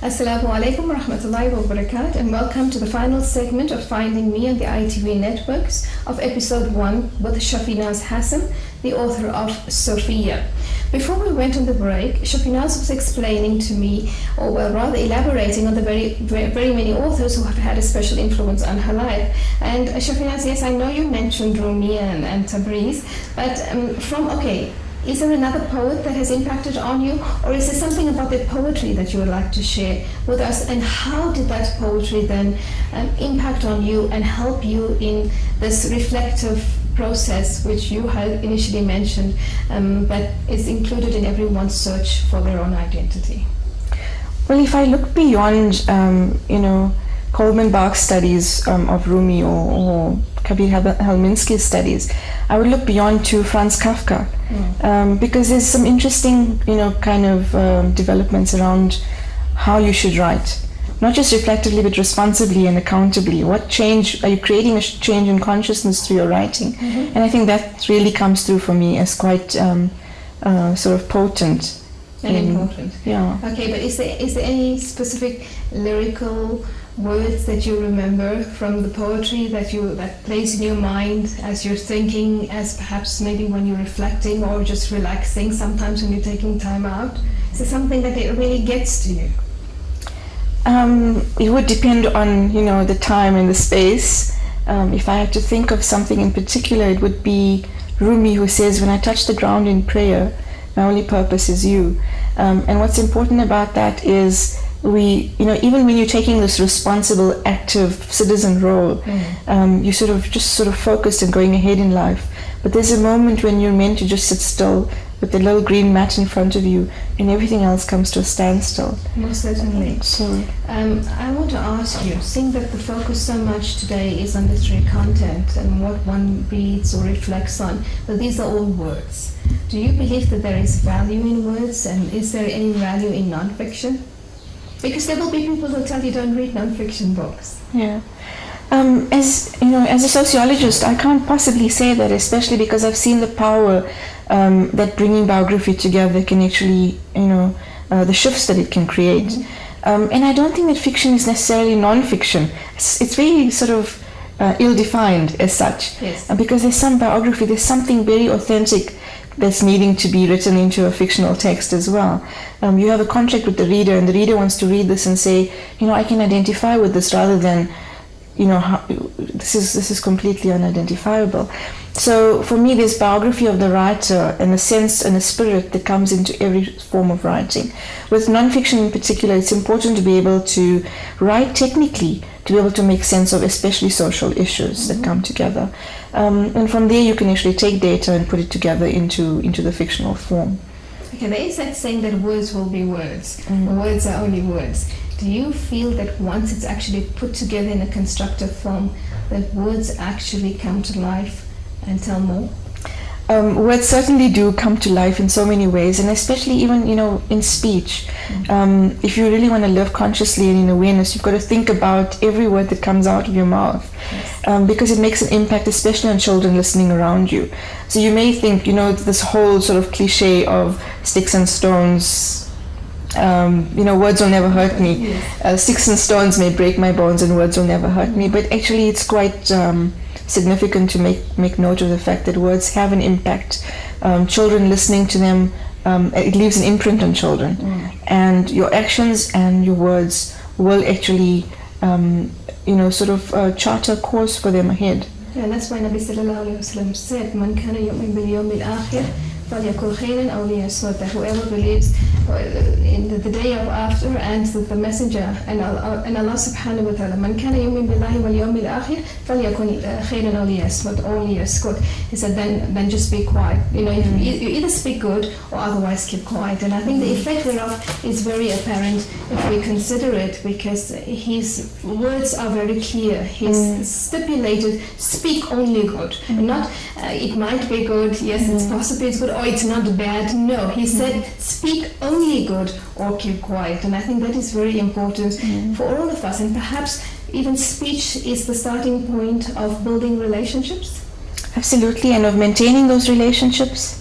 Assalamu alaikum wa rahmatullahi wa barakatuh, and welcome to the final segment of Finding Me on the ITV networks of episode 1 with Shafinaaz Hassim, the author of Sophia. Before we went on the break, Shafinaaz was explaining to me, or well, rather elaborating on the very many authors who have had a special influence on her life. And Shafinaaz, yes, I know you mentioned Rumi and Tabriz, but is there another poet that has impacted on you, or is there something about the poetry that you would like to share with us? And how did that poetry then impact on you and help you in this reflective process, which you had initially mentioned, but is included in everyone's search for their own identity? Well, if I look beyond, Coleman Barks' studies of Rumi or Kabir Helminski's studies, I would look beyond to Franz Kafka, because there's some interesting, developments around how you should write, not just reflectively but responsibly and accountably. What change are you creating? A change in consciousness through your writing, and I think that really comes through for me as quite sort of potent and important. Yeah. Okay, but is there any specific lyrical words that you remember from the poetry that plays in your mind as you're thinking, as perhaps maybe when you're reflecting or just relaxing, sometimes when you're taking time out? Is there something that it really gets to you? It would depend on the time and the space. If I had to think of something in particular, it would be Rumi, who says, "When I touch the ground in prayer, my only purpose is you." And what's important about that is even when you're taking this responsible, active citizen role, you sort of focused and going ahead in life. But there's a moment when you're meant to just sit still with the little green mat in front of you, and everything else comes to a standstill. Most certainly. So, I want to ask you, seeing that the focus so much today is on literary content and what one reads or reflects on, but these are all words. Do you believe that there is value in words, and is there any value in nonfiction? Because there will be people who tell you don't read nonfiction books. Yeah. As a sociologist, I can't possibly say that, especially because I've seen the power that bringing biography together can actually, the shifts that it can create. And I don't think that fiction is necessarily non-fiction. It's very sort of ill-defined as such. Yes. Because there's some biography, there's something very authentic that's needing to be written into a fictional text as well. You have a contract with the reader, and the reader wants to read this and say, I can identify with this, rather than, this is completely unidentifiable. So for me, there's biography of the writer and a sense and a spirit that comes into every form of writing. With nonfiction in particular, it's important to be able to write technically, to be able to make sense of especially social issues that come together. And from there you can actually take data and put it together into the fictional form. Okay, there is that saying that words will be words. Words are only words. Do you feel that once it's actually put together in a constructive form, that words actually come to life and tell more? Words certainly do come to life in so many ways, and especially even in speech. If you really want to live consciously and in awareness, you've got to think about every word that comes out of your mouth. Yes. Because it makes an impact, especially on children listening around you. So you may think, this whole sort of cliche of sticks and stones, words will never hurt me. Yes. Sticks and stones may break my bones and words will never hurt me. But actually it's quite significant to make note of the fact that words have an impact. Children listening to them, it leaves an imprint on children. And your actions and your words will actually chart a course for them ahead. Yeah, that's why Nabi sallallahu alayhi wa sallam said, "Man kana yu'min bil yawmil akhir falyakul khayran aw liyasmut," that whoever believes in the day of after and the messenger and Allah subhanahu wa ta'ala, "Man kana yu'min billahi wal yawmil akhir falyakul khayran aw liyasmut," or liyaskut. He said, then just be quiet. You either speak good or otherwise keep quiet. And I think the effect thereof is very apparent if we consider it, because his words are very clear. He's stipulated, speak only good. Not, it might be good, yes, it's possibly it's good, or it's not bad. No, he said, speak only good or keep quiet. And I think that is very important for all of us. And perhaps even speech is the starting point of building relationships. Absolutely, and of maintaining those relationships.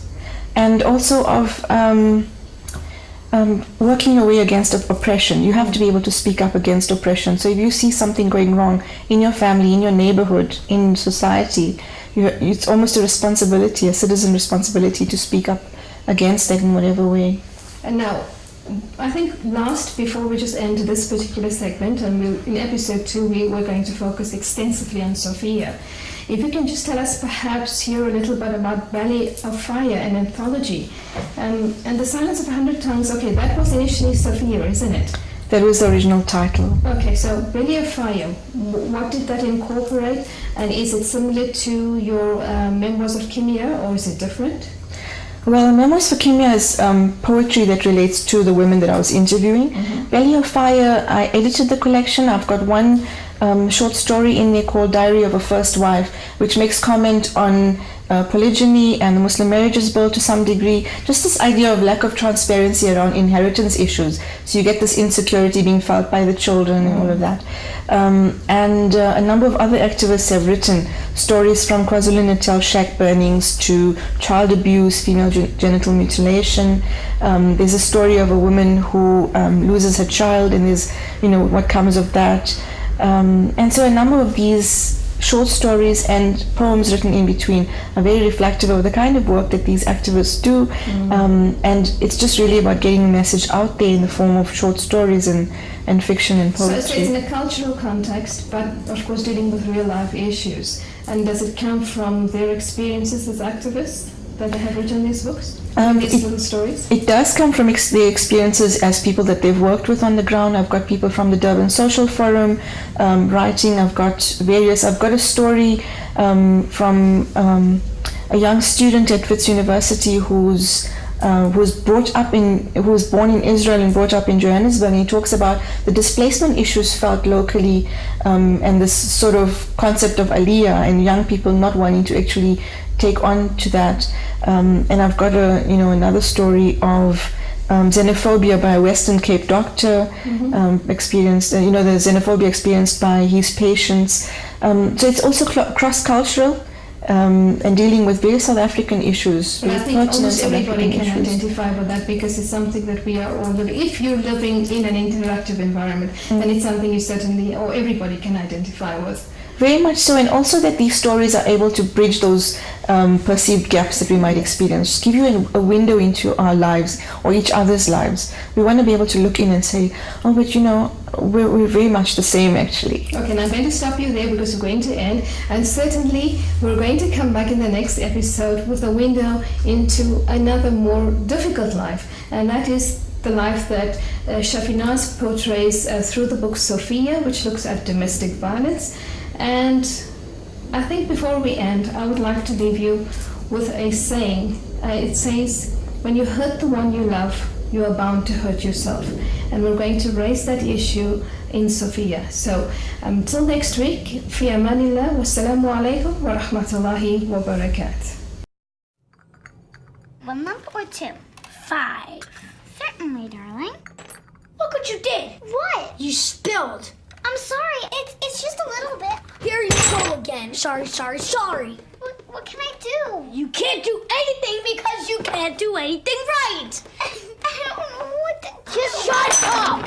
and also of working your way against oppression. You have to be able to speak up against oppression. So if you see something going wrong in your family, in your neighborhood, in society, it's almost a responsibility, a citizen responsibility, to speak up against that in whatever way. And now, I think before we just end this particular segment, and in episode 2 we were going to focus extensively on Sophia. If you can just tell us perhaps here a little bit about Belly of Fire, an anthology, and The Silence of 100 Tongues. Okay, that was initially Sophia, isn't it? That was the original title. Okay, so Belly of Fire, what did that incorporate, and is it similar to your Memoirs of Kimia, or is it different? Well, Memoirs for Kimia is poetry that relates to the women that I was interviewing. Mm-hmm. Belly of Fire, I edited the collection. I've got one short story in there called Diary of a First Wife, which makes comment on polygyny and the Muslim Marriages Bill to some degree. Just this idea of lack of transparency around inheritance issues. So you get this insecurity being felt by the children and all of that. And a number of other activists have written stories from KwaZulu-Natal shack burnings to child abuse, female genital mutilation. There's a story of a woman who loses her child, and there's, what comes of that. And so a number of these short stories and poems written in between are very reflective of the kind of work that these activists do. And it's just really about getting the message out there in the form of short stories and fiction and poetry. So it's in a cultural context, but of course dealing with real life issues. And does it come from their experiences as activists that they have written these books? These little stories? It does come from their experiences as people that they've worked with on the ground. I've got people from the Durban Social Forum writing. I've got a story from a young student at Wits University who was born in Israel and brought up in Johannesburg, and he talks about the displacement issues felt locally, and this sort of concept of aliyah and young people not wanting to actually take on to that. And I've got another story of xenophobia by a Western Cape doctor, experienced, the xenophobia experienced by his patients. So it's also cross-cultural. And dealing with very South African issues. But I think almost everybody can identify with that, because it's something that we are all living. If you're living in an interactive environment, then it's something you certainly, or everybody can identify with. Very much so, and also that these stories are able to bridge those perceived gaps that we might experience, just give you a window into our lives or each other's lives. We want to be able to look in and say, oh, but we're very much the same actually. Okay, now I'm going to stop you there because we're going to end, and certainly we're going to come back in the next episode with a window into another more difficult life, and that is the life that Shafinaaz portrays through the book Sophia, which looks at domestic violence. And I think before we end, I would like to leave you with a saying. It says, when you hurt the one you love, you are bound to hurt yourself. And we're going to raise that issue in Sophia. So until next week, fi amanillah, wassalamu alaikum wa rahmatullahi wa barakatuh. 1 month or 2? 5. Certainly, darling. Look what you did. What? You spilled. I'm sorry. It's just a little bit. Here you go again. Sorry. What can I do? You can't do anything because you can't do anything right. I don't know what to do. Just shut up.